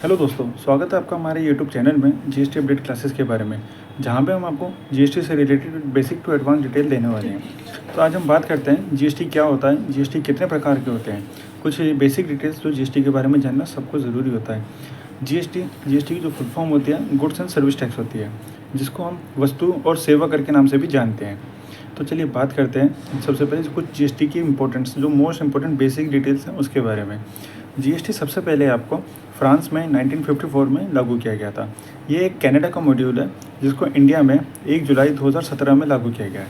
Hello दोस्तों, स्वागत है आपका हमारे यूट्यूब चैनल में जीएसटी अपडेट क्लासेस के बारे में, जहां पे हम आपको जीएसटी से related basic to advance detail देने वाले हैं। तो आज हम बात करते हैं जीएसटी क्या होता है, जीएसटी कितने प्रकार के होते हैं, कुछ बेसिक डिटेल्स जो जीएसटी के बारे में जानना सबको ज़रूरी होता है। जीएसटी की जो फुल फॉर्म होती है गुड्स एंड सर्विस टैक्स होती है, जिसको हम वस्तु और सेवा कर के नाम से भी जानते हैं। तो चलिए बात करते हैं सबसे पहले कुछ जीएसटी की इंपॉर्टेंस, जो मोस्ट इंपॉर्टेंट बेसिक डिटेल्स हैं उसके बारे में। जीएसटी सबसे पहले आपको फ्रांस में 1954 में लागू किया गया था। ये एक कनाडा का मॉड्यूल है जिसको इंडिया में 1 जुलाई 2017 में लागू किया गया है।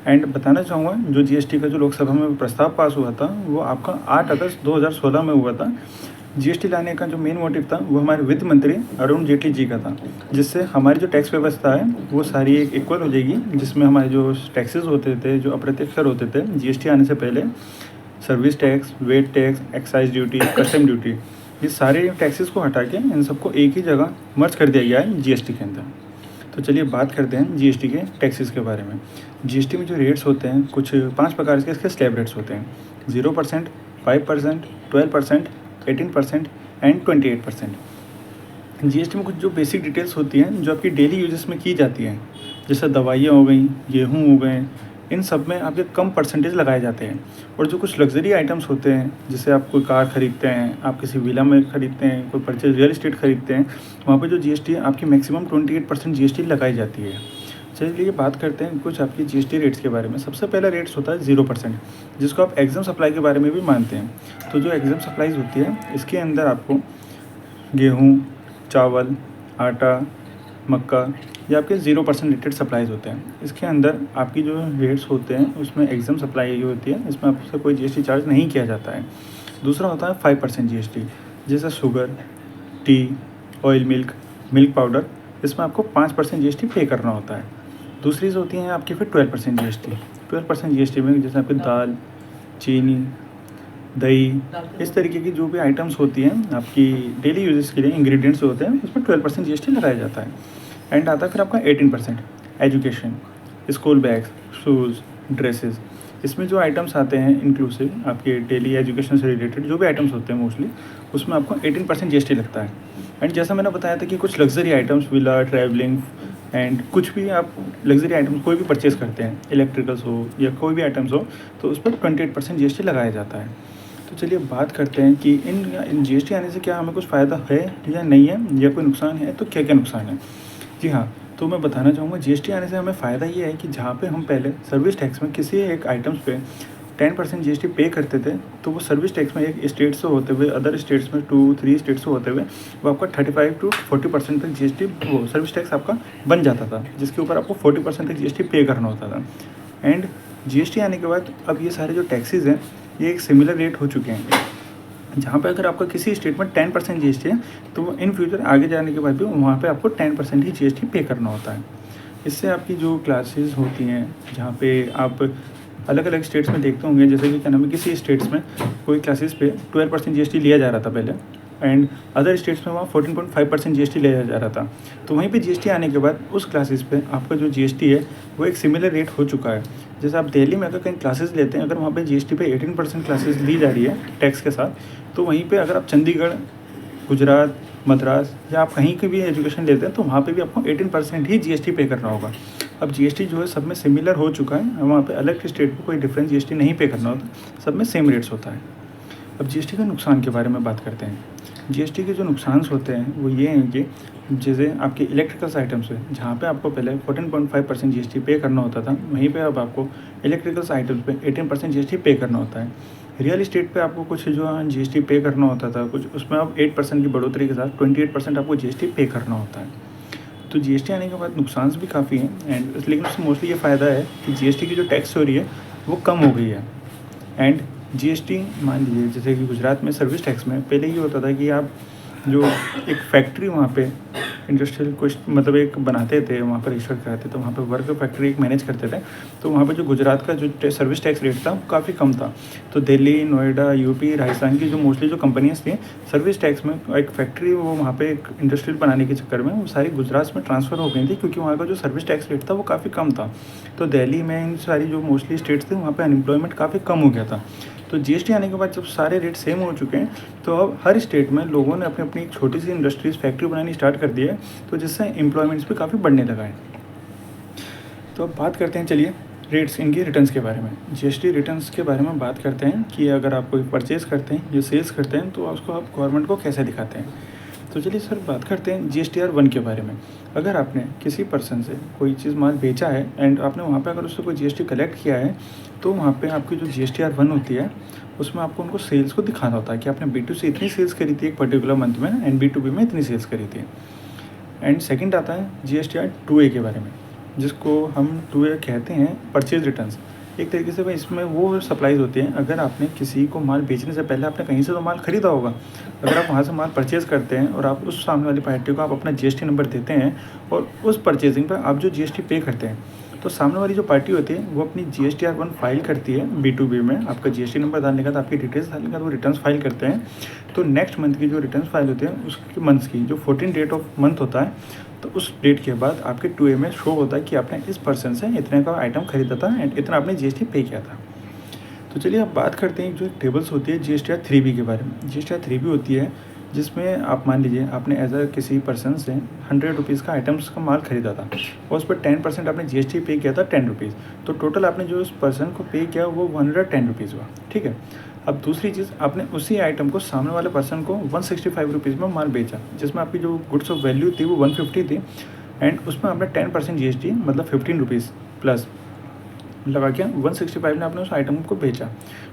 एंड बताना चाहूँगा, जो जीएसटी का जो लोकसभा में प्रस्ताव पास हुआ था वो आपका 8 अगस्त 2016 में हुआ था। जीएसटी लाने का जो मेन मोटिव था वो हमारे वित्त मंत्री अरुण जेटली जी का था, जिससे हमारी जो टैक्स व्यवस्था है वो सारी एक इक्वल हो जाएगी, जिसमें हमारे जो टैक्सेस होते थे, जो अप्रत्यक्ष कर होते थे जीएसटी आने से पहले, service tax, VAT tax, excise duty, custom duty, ये सारे टैक्सेस को हटा के इन सबको एक ही जगह मर्ज कर दिया गया है जीएसटी के अंदर। तो चलिए बात करते हैं जीएसटी के टैक्सेस के बारे में। जीएसटी में जो रेट्स होते हैं कुछ 5 प्रकार के इसके स्लैब रेट्स होते हैं: 0%, 5%, 12%, 18% एंड 28%। जीएसटी में कुछ जो बेसिक डिटेल्स होती हैं जो आपकी डेली यूजेस में की जाती हैं, जैसे दवाइयाँ हो गई, गेहूँ हो गए, इन सब में आपके कम परसेंटेज लगाए जाते हैं। और जो कुछ लग्जरी आइटम्स होते हैं, जैसे आप कोई कार खरीदते हैं, आप किसी विला में खरीदते हैं, कोई परचेज रियल इस्टेट खरीदते हैं, वहाँ पे जो जीएसटी है आपकी मैक्सिमम 28% जीएसटी लगाई जाती है। चलिए बात करते हैं कुछ आपकी जीएसटी रेट्स के बारे में। सबसे पहला रेट्स होता है 0%, जिसको आप एग्जाम सप्लाई के बारे में भी मानते हैं। तो जो एग्जाम सप्लाईज होती है इसके अंदर आपको गेहूँ, चावल, आटा, मक्का, ये आपके 0% रेटेड सप्लाईज होते हैं। इसके अंदर आपकी जो रेट्स होते हैं उसमें एग्जाम सप्लाई ये होती है, इसमें आपसे कोई जीएसटी चार्ज नहीं किया जाता है। दूसरा होता है 5% जीएसटी, जैसे sugar, T, oil milk, milk powder, इसमें आपको 5% जीएसटी पे करना होता है। दूसरी जो होती हैं आपकी फिर 12% जीएसटी। 12% जीएसटी में जैसे आपकी दाल, चीनी, दही, इस तरीके की जो भी आइटम्स होती हैं आपकी डेली यूजेस के लिए, इंग्रेडिएंट्स जो होते हैं उसमें 12% जीएसटी लगाया जाता है। एंड आता है फिर आपका 18% education, school bags, shoes, dresses, इसमें जो आइटम्स आते हैं इंक्लूसिव आपके डेली एजुकेशन से रिलेटेड जो भी आइटम्स होते हैं मोस्टली, उसमें आपको 18% जीएसटी लगता है। एंड जैसा मैंने बताया था कि कुछ luxury items, villa, travelling and कुछ भी आप लग्जरी आइटम्स कोई भी परचेज़ करते हैं, इलेक्ट्रिकल्स हो या कोई भी आइटम्स हो, तो उस पर 28% जीएसटी लगाया जाता है। तो चलिए बात करते हैं कि इन जीएसटी आने से क्या हमें कुछ फ़ायदा है या नहीं है, या कोई नुकसान है, तो क्या क्या नुकसान है। जी हाँ, तो मैं बताना चाहूँगा जीएसटी आने से हमें फ़ायदा ये है कि जहाँ पे हम पहले सर्विस टैक्स में किसी एक आइटम्स पे 10% जीएसटी पे करते थे, तो वो सर्विस टैक्स में एक स्टेट से होते हुए, अदर स्टेट्स में 2-3 स्टेट से होते हुए वो आपका 35 to 40% तक जीएसटी वो सर्विस टैक्स आपका बन जाता था, जिसके ऊपर आपको 40% तक जीएसटी पे करना होता था। एंड जीएसटी आने के बाद अब ये सारे जो टैक्सेस हैं ये एक सिमिलर रेट हो चुके हैं, जहाँ पे अगर आपका किसी स्टेट में 10% जीएसटी है तो इन फ्यूचर आगे जाने के बाद भी वहाँ पे आपको 10% ही जीएसटी पे करना होता है। इससे आपकी जो क्लासेस होती हैं, जहाँ पे आप अलग अलग स्टेट्स में देखते होंगे, जैसे कि क्या नाम है, किसी स्टेट्स में कोई क्लासेस पे 12% जीएसटी लिया जा रहा था पहले, एंड अदर स्टेट्स में वहाँ 14.5% जीएसटी लिया जा रहा था। तो वहीं पे जीएसटी आने के बाद उस क्लासेस पे आपका जो जीएसटी है वो एक सिमिलर रेट हो चुका है। जैसे आप दिल्ली में अगर कहीं क्लासेस लेते हैं, अगर वहाँ पे जीएसटी पे 18% क्लासेस ली जा रही है टैक्स के साथ, तो वहीं पे अगर आप चंडीगढ़, गुजरात, मद्रास या आप कहीं की भी एजुकेशन लेते हैं तो वहाँ पे भी आपको 18% ही जीएसटी पे करना होगा। अब जीएसटी जो है सब में सिमिलर हो चुका है, वहाँ पे अलग स्टेट को कोई डिफरेंस जीएसटी नहीं पे करना होता, सब में सेम रेट्स होता है। अब जीएसटी के नुकसान के बारे में बात करते हैं। जीएसटी के जो नुकसान होते हैं वो ये हैं कि जैसे आपके इलेक्ट्रिकल्स आइटम्स है, जहाँ पे आपको पहले 14.5% जीएसटी पे करना होता था, वहीं पे अब आपको इलेक्ट्रिकल्स आइटम्स पे 18% जीएसटी पे करना होता है। रियल इस्टेट पे आपको कुछ जो जीएसटी पे करना होता था कुछ, उसमें अब 8% की बढ़ोतरी के साथ 28% आपको जीएसटी पे करना होता है। तो जीएसटी आने के बाद नुकसान भी काफ़ी हैं, एंड लेकिन उसमें मोस्टली ये फ़ायदा है कि जीएसटी की जो टैक्स हो रही है वो कम हो गई है। एंड जीएसटी मान लीजिए जैसे कि गुजरात में सर्विस टैक्स में पहले ये होता था कि आप जो एक फैक्ट्री वहाँ पे इंडस्ट्रियल कुछ मतलब एक बनाते थे, वहाँ पर रजिस्टर कराते थे, वहाँ पे वर्क फैक्ट्री एक मैनेज करते थे, तो वहाँ पे जो गुजरात का जो सर्विस टैक्स रेट था वो काफ़ी कम था। तो दिल्ली, नोएडा, यूपी, राजस्थान की जो मोस्टली जो कंपनीज थी सर्विस टैक्स में, एक फैक्ट्री वो वहाँ पे एक इंडस्ट्रियल बनाने के चक्कर में वो सारी गुजरात में ट्रांसफ़र हो गई थी, क्योंकि वहाँ का जो सर्विस टैक्स रेट था वो काफ़ी कम था। तो दिल्ली में इन सारी जो मोस्टली स्टेट्स थे वहाँ पर अनएम्प्लॉयमेंट काफ़ी कम हो गया था। तो जीएसटी आने के बाद जब सारे रेट सेम हो चुके हैं, तो अब हर स्टेट में लोगों ने अपनी अपनी एक छोटी सी इंडस्ट्रीज फैक्ट्री बनानी स्टार्ट कर दी है, तो जिससे एम्प्लॉयमेंट्स भी काफ़ी बढ़ने लगा है। तो अब बात करते हैं, चलिए रेट्स इनकी रिटर्न्स के बारे में। जीएसटी रिटर्न्स के बारे में बात करते हैं कि अगर आप कोई परचेज़ करते हैं, जो सेल्स करते हैं, तो उसको आप गवर्नमेंट को कैसे दिखाते हैं। तो चलिए सर बात करते हैं जीएसटीआर 1 के बारे में। अगर आपने किसी पर्सन से कोई चीज़ माल बेचा है एंड आपने वहाँ पे अगर उससे कोई जीएसटी कलेक्ट किया है, तो वहाँ पे आपकी जो जीएसटीआर 1 होती है, उसमें आपको उनको सेल्स को दिखाना होता है कि आपने B2C इतनी सेल्स करी थी एक पर्टिकुलर मंथ में एंड B2B में इतनी सेल्स करी थी। एंड सेकंड आता है जीएसटीआर 2A के बारे में, जिसको हम 2A कहते हैं परचेज रिटर्न्स। एक तरीके से भाई इसमें वो सप्लाईज होती हैं, अगर आपने किसी को माल बेचने से पहले आपने कहीं से तो माल खरीदा होगा, अगर आप वहाँ से माल परचेज़ करते हैं और आप उस सामने वाली पार्टी को आप अपना जीएसटी नंबर देते हैं और उस परचेजिंग पर आप जो जीएसटी पे करते हैं, तो सामने वाली जो पार्टी होती है वो अपनी जीएसटीआर 1 फाइल करती है B2B में। आपका जीएसटी नंबर डालने के बाद आपकी डिटेल्स डालने के बाद वो रिटर्न्स फाइल करते हैं। तो नेक्स्ट मंथ की जो रिटर्न्स फाइल होती है उसके मंथ्स की जो 14 डेट ऑफ मंथ होता है, तो उस डेट के बाद आपके 2A में शो होता है कि आपने इस पर्सन से इतने का आइटम खरीदा था एंड इतना आपने जीएसटी पे किया था। तो चलिए अब बात करते हैं जो टेबल्स होती है जीएसटीआर 3B के बारे में। जीएसटीआर 3B होती है जिसमें आप मान लीजिए आपने एज अ किसी पर्सन से 100 रुपीज़ का आइटम्स का माल खरीदा था और उस पर 10% आपने जीएसटी पे किया था 10 रुपीज़, तो टोटल आपने जो उस पर्सन को पे किया वो 110 रुपीज़ हुआ, ठीक है। अब दूसरी चीज़, आपने उसी आइटम को सामने वाले पर्सन को 165 रुपीज़ में माल बेचा, जिसमें आपकी जो गुड्स ऑफ वैल्यू थी वो 150 थी एंड उसमें आपने 10% जीएसटी मतलब 15 रुपीज़ प्लस लगा के 165 में आपने उस आइटम को बेचा।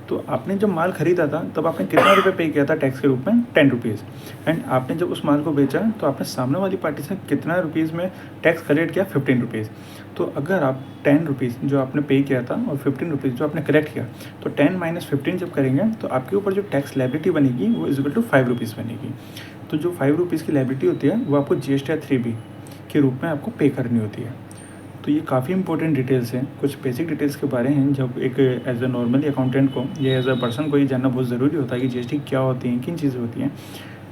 तो आपने जब माल खरीदा था तब आपने कितना रुपये पे किया था टैक्स के रूप में, 10 रुपीज़। एंड आपने जब उस माल को बेचा तो आपने सामने वाली पार्टी से कितना रुपीज़ में टैक्स कलेक्ट किया, 15 रुपीज़। तो अगर आप 10 रुपीज़ जो आपने पे किया था और 15 रुपीज़ जो आपने कलेक्ट किया, तो 10 - 15 जब करेंगे तो आपके ऊपर जो टैक्स लायबिलिटी बनेगी वो इक्वल टू 5 रुपीज़ बनेगी। तो जो 5 रुपीज़ की लायबिलिटी होती है वो आपको जीएसटीआर 3B के रूप में आपको पे करनी होती है। तो ये काफ़ी इंपॉर्टेंट डिटेल्स हैं, कुछ बेसिक डिटेल्स के बारे हैं जब एक एज अ नॉर्मली अकाउंटेंट को या एज अ पर्सन को ये जानना बहुत ज़रूरी होता है कि जीएसटी क्या होती हैं, किन चीज़ें होती हैं,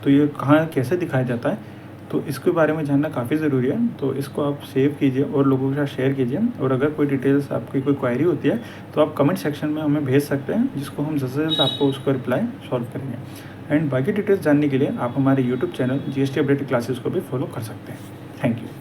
तो ये कहाँ कैसे दिखाया जाता है, तो इसके बारे में जानना काफ़ी ज़रूरी है। तो इसको आप सेव कीजिए और लोगों के साथ शेयर कीजिए, और अगर कोई डिटेल्स आपकी कोई क्वायरी होती है तो आप कमेंट सेक्शन में हमें भेज सकते हैं, जिसको हम जल्द से जल्द आपको उसका रिप्लाई सॉल्व करेंगे। एंड बाकी डिटेल्स जानने के लिए आप हमारे YouTube channel GST update classes को भी फॉलो कर सकते हैं। Thank you.